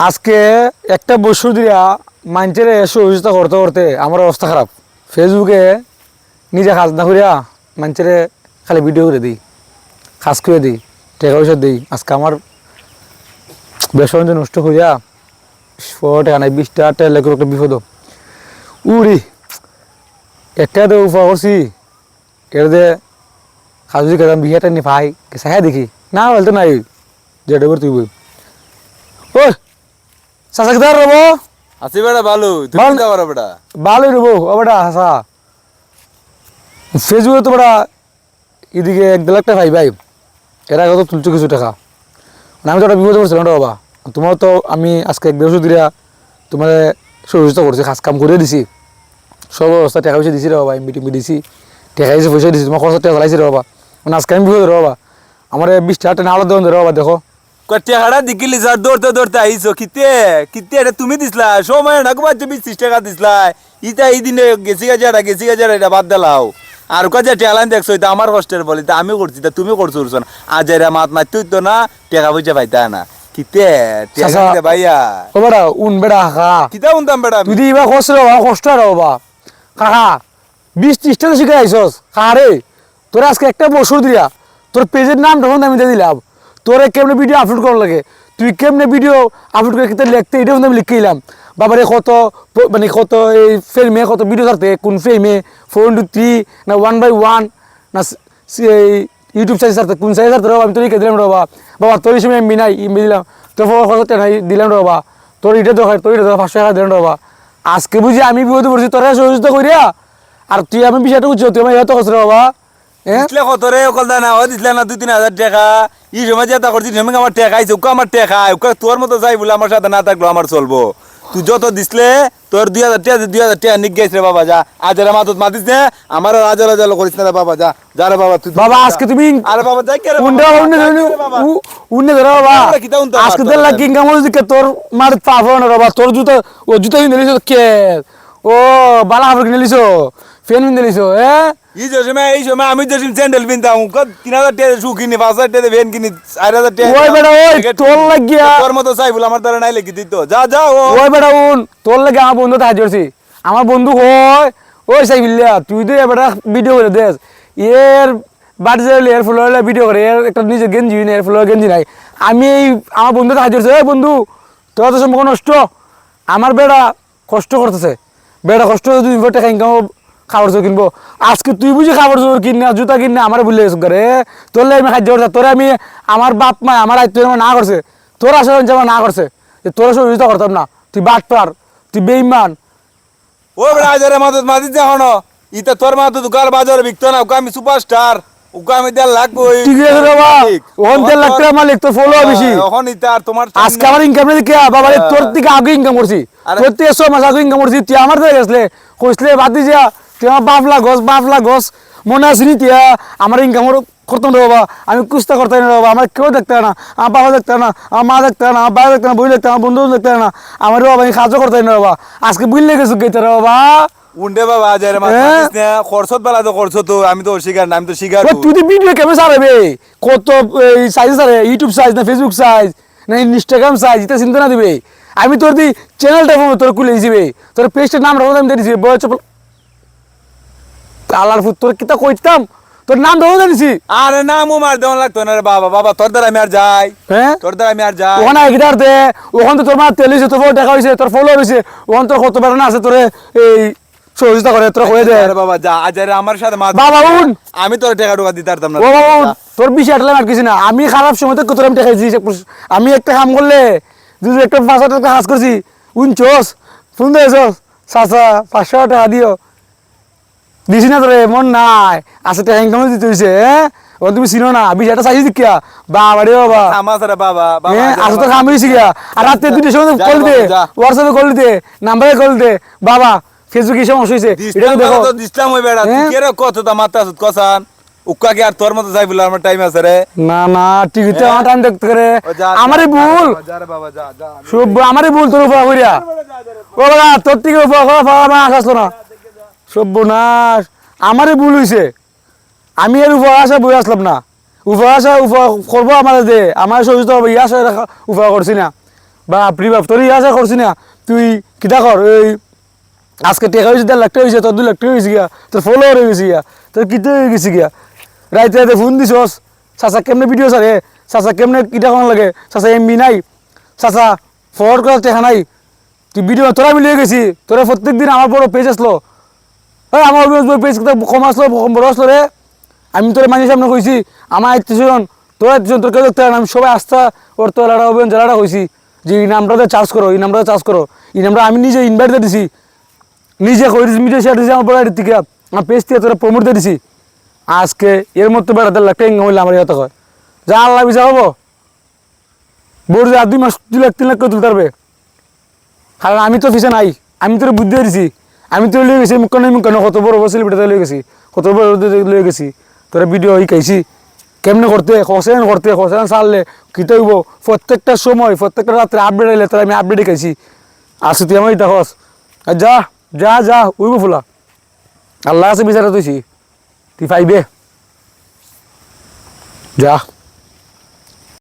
আজকে একটা বছর দিয়া মানুষের সহযোগিতা করতে করতে আমার অবস্থা খারাপ। ফেসবুকে নিজে কাজ না করিয়া মানুষের খালি ভিডিও করে দিই, কাজ করে দিই, টাকা পয়সা দিই। আজকে আমার বেসরঞ্জ নষ্ট করিয়া 100 টাকা নাই 20 টাকা তেল লেগে একটা বিপদ। উড়ি একটা তো উপা করছি এর যে কাজ যদি কেতাম বিহাটা নি ভাই সাহা দেখি না বলতে নাই যেটা করে তুই বই ও চাচা কোথায় রব আছি বেটা ভালো, তুমি কোথায় পারো বেটা? ভালোই রবো ও বেটা হাসা ফেসবুকে তো বেটা এদিকে 1.5 লাখ টাকা ভাই ভাই এরা কত তুলছো কিছু টাকা, মানে আমি তো একটা বিপদে পড়ছিলাম রে বাবা। তোমার তো আমি আজকে 1 দেড়শো দিরা তোমার সহযোগিতা করছি, কাজ কাম করে দিছি, সব অবস্থা টাকা পয়সা দিছি রে বাবা, এমবি টিমবি দিছি, টাকা দিয়েছি পয়সা দিছি, তোমার খরচ টাকা চালাইছি রে বাবা। মানে আজকে আমি বিপদে রে বাবা, আমার 20 টাকা টাকা আলো দেবেন রে বাবা। দেখো টেকাটা দিকিলি স্যার দৌড়তে দৌড়তে আইছো কিতে কিতে এটা তুমি দিসলা সময় না কো 20 টাকা দিসলা ইটা এই দিনে গেছি গাজা এটা বাদ দিলাও আর কাজে টেলান দেখছো এটা আমার কষ্টের বলি তা আমি করছি তা তুমি করছো না আজ এরা মাত মারতে হইতো না টাকা পয়সা পাইতা না কিতে টাকা দে ভাইয়া ও বেটা উন বেটা কাকা কিতা উনতাম বেটা তুই দি এবার কষ্ট রে বাবা, কষ্ট রে বাবা কাকা 20-30 টাকা শিখে আইসস কাকা রে। তোরা আজকে একটা বছর দিয়া তোর পেজের নাম তখন আমি দিয়ে দিলাম, তোরে কেমনে ভিডিও আপলোড করার লাগে, তুই কেমনে ভিডিও আপলোড করে কিতা লিখতে এটাও আমি লিখিলাম। বাবারে কত মানে কত এই ফ্রেমে কত ভিডিও থাকতে, কোন ফ্রেমে 4:3 না 1/1 না এই ইউটিউব সাইজ থাকতে কোন সাইজ থাকতে আমি তো লিখে দিলাম রে বাবা। বাবা তোর সময় এমবি নাই এমবি দিলাম, তোর কত টাকা দিলাম রে বাবা, তোর এটা দরকার তোর এটা 500 টাকা দিলাম রে বাবা। আজকে বুঝি আমি বিপদে পড়ছি তোরা সহযোগিতা করিয়া আর তুই আমি বিষয়টা উচ্চ তুই আমার এত কষ্ট রে বাবা। দিসলে কত রে অকল দানা ও দিসলে না 2-3 হাজার টাকা এই সময় যেটা করছি সময় আমার টাকা আইছে ওকে আমার টাকা ওকে তোর মতো যাই বলে আমার সাথে না থাকলো আমার চলবো। তুই যত দিসলে তোর 2,000 টাকা নিক গেছে রে বাবা, যা আজ এর মাতত মাতিস না আমার আজাল করিস না রে বাবা, যা যা রে বাবা তুই বাবা আজকে তুমি আরে বাবা যাই কে রে উন্ডা উন্নে ধরে বাবা আজকে তো লাগ ইনকাম হইছে কে তোর মার পাবো না বাবা। তোর জুতা ও জুতা কিনে লিছো কে ও বালা হাবড় কিনে লিছো ফ্যান কিনে লিছো এই সময় আমি যে স্যান্ডেল কিনতাম 3,000 টাকা শু কিনি 5,000 টাকা ভ্যান কিনি 4,000 টাকা ওই বেটা ওই তোর লাগিয়া তোর মতো চাই বলে আমার দ্বারা নাই লেগে দিত যা যা ওই বেটা উন তোর লাগে আমার বন্ধু তাহাজ করছি আমার বন্ধু কয় ওই সাই বিল্লা তুই তো বেটা ভিডিও করে দেস এর বাড়ি যাইলে এর ফুল ভিডিও করে এর একটা নিজে গেঞ্জি নেই এর ফুল গেঞ্জি নাই। আমি এই আমার বন্ধু তাহাজ করছে ওই বন্ধু তোর তো সম্পর্ক নষ্ট, আমার বেড়া কষ্ট করতেছে, বেড়া কষ্ট যদি টাকা ইনকাম খাবার জোর কিনবো। আজকে তুই বুঝি খাবার জোর কিনা জুতা কিনা আমার বললে গেছো রে তোরলে আমি খাদ্য করতে তোরে আমি আমার বাপ মা আমার আয়ত্ত না করছে, তোর আসলে আমার না করছে যে তোরা সহযোগিতা করতাম না, তুই বাটপার তুই বেঈমান। ও রাজারে মাদত মাদি যখন ইতা তোর মাদত গাল বাজারে বিকতো না ওকে আমি সুপারস্টার ওকে আমি 1.5 লাখ কই ঠিক আছে বাবা ওখান 1.5 লাখ টাকা মালিক তোর ফলো বেশি এখন ইতা আর তোমার আজকে আমার ইনকাম নেই কে বাবা তোর থেকে আগে ইনকাম করছি তোর থেকে 100 মাস আগে ইনকাম করছি তুই আমার থেকে গেছলে কইসলে বাদ দি যা তুই আমার বাপলা গছ মনে আসিনি তুই আমার ইনকাম করতাম রে বাবা। আমি কুস্তা করতাম না বাবা, আমার কেউ দেখতে না, আমার বাবা দেখতে না, আমার মা দেখতে না, আমার বাবা দেখতে না, বই দেখতে না, বন্ধু দেখতে না, আমার বাবা আমি কাজও করতাম না বাবা। আজকে বুঝলে গেছো গেতে রে বাবা উন্ডে বাবা আজারে মাদিস না খরচত বেলা তো খরচ তো আমি তো অস্বীকার না আমি তো স্বীকার তুই তো ভিডিও কেমন সারাবে কত সাইজ সারে ইউটিউব সাইজ না ফেসবুক সাইজ না ইনস্টাগ্রাম সাইজ এটা চিন্তা না দিবে। আমি তোর দি চ্যানেলটা তোর খুলে দিবে তোর পেজটার নাম রাখো আমি দিয়েছি বয় চপল কালার ফুট তোর কিতা কইতাম তোর নাম ধরো জানিছি। আরে নামও মার দেওয়া লাগতো না রে বাবা, বাবা তোর দ্বারা আমি আর যাই হ্যাঁ তোর দ্বারা আমি আর যাই ওখানে গিটার দে ওখান তো তোর মা তেল হয়েছে তোর দেখা হয়েছে তোর ফলো হয়েছে ওখান তোর কত বেড়া না আছে তোরে এই সহযোগিতা করে তোর হয়ে দে আরে বাবা যা আজারে আমার সাথে মাত বাবা উন আমি তোর টাকা টুকা দিতে পারতাম না ও বাবা উন তোর বিষয় আটলাম আর কিছু না। আমি খারাপ সময় তো তোর আমি টাকা দিয়েছি, আমি একটা কাম করলে যদি একটা 500 টাকা কাজ করছি উনচোস ফোন দিয়েছস চাচা 500 টাকা দিও দিছি না তোরে মন নাই আছে টাকা ইনকাম দিতে হয়েছে হ্যাঁ ও তুমি চিনো না বিষয়টা চাইছি দেখিয়া বাবা রে বাবা আমার সাথে বাবা হ্যাঁ আসলে তো কাম হয়েছি গিয়া আর রাতে 2টার সময় কল দে হোয়াটসঅ্যাপে কল দে নাম্বারে কল দে বাবা ফেসবুকে সমস্যা হয়েছে এটা দেখো তো দিসলাম ওই বেড়া তুই কে রে কত তা মাথা সুত কসান উক্কা কি আর তোর মতো যাই বলে আমার টাইম আছে রে না না টিভিতে আমার টাইম দেখতে করে আমারই ভুল যা রে বাবা যা যা সব আমারই ভুল তোর উপর কইরা ও বাবা তোর থেকে উপর বাবা আসলো না সর্বনাশ আমারই ভুল হইছে আমি এর উপর আসা বই আসলাম না উপর আসা করবো আমার দে আমার সহযোগিতা হবে ইয়া উপহার করছি না বাপরি বাপ তোর ইয়া করছি না তুই কিতা কর এই আজকে টাকা হয়েছে 1.5 লাখ টাকা হয়েছে তোর 2 লাখ টাকা হয়েছে গিয়া তোর ফলোয়ার হয়ে গেছে গিয়া তোর কিতে হয়ে গেছে গিয়া রাইতে রাইতে ফোন দিছস চাচা কেমনে ভিডিও সারে চাচা কেমনে কিটা কোন লাগে চাচা এমবি নাই চাচা ফরওয়ার্ড করার টাকা নাই তুই ভিডিও তোরা মিলিয়ে গেছি তোরা প্রত্যেক দিন আমার বড় পেজ আসলো এই আমার পেজ কম আসলো বড় আসলো রে আমি তোর মানুষের সামনে কইছি আমার আত্মীয়জন তোর আত্মীয়জন তোর কেউ দেখতে হবে না, আমি সবাই আস্থা ওর তো লাড়া হবেন যারা কইছি যে এই নামটাতে চার্জ করো এই নামটাতে চার্জ করো এই নামটা আমি নিজে ইনভাইট দিয়ে দিছি নিজে কই দিছি মিডিয়া শেয়ার দিছি আমার বড় থেকে আমার পেজ থেকে তোরা প্রমোট দিয়ে দিছি আজকে এর মধ্যে 1.5 লাখ টাকা হইলে আমার ইয়াতে হয় যা আল্লাহ বিচার হবো বোর যে 2 মাস 2 লাখ 3 লাখ করে তুলতে পারবে কারণ আমি তো ফিসে নাই আমি তোর বুদ্ধি দিছি আমি তো লিয়ে গেছি মুখ কেন কত বড় বড় সেলিব্রিটি লিয়ে গেছি কত বড় লিয়ে গেছি তোরা ভিডিও শিখাইছি কেমনে করতে হোসেন সারলে কী হইব প্রত্যেকটা সময় প্রত্যেকটা রাত্রে আপডেট আইলে তোরা আমি আপডেট শিখাইছি আসে তুই আমার ইটা হস আর যা যা যা উইব ফুলা আল্লাহ আছে বিচারে তুইছি তুই পাইবে যা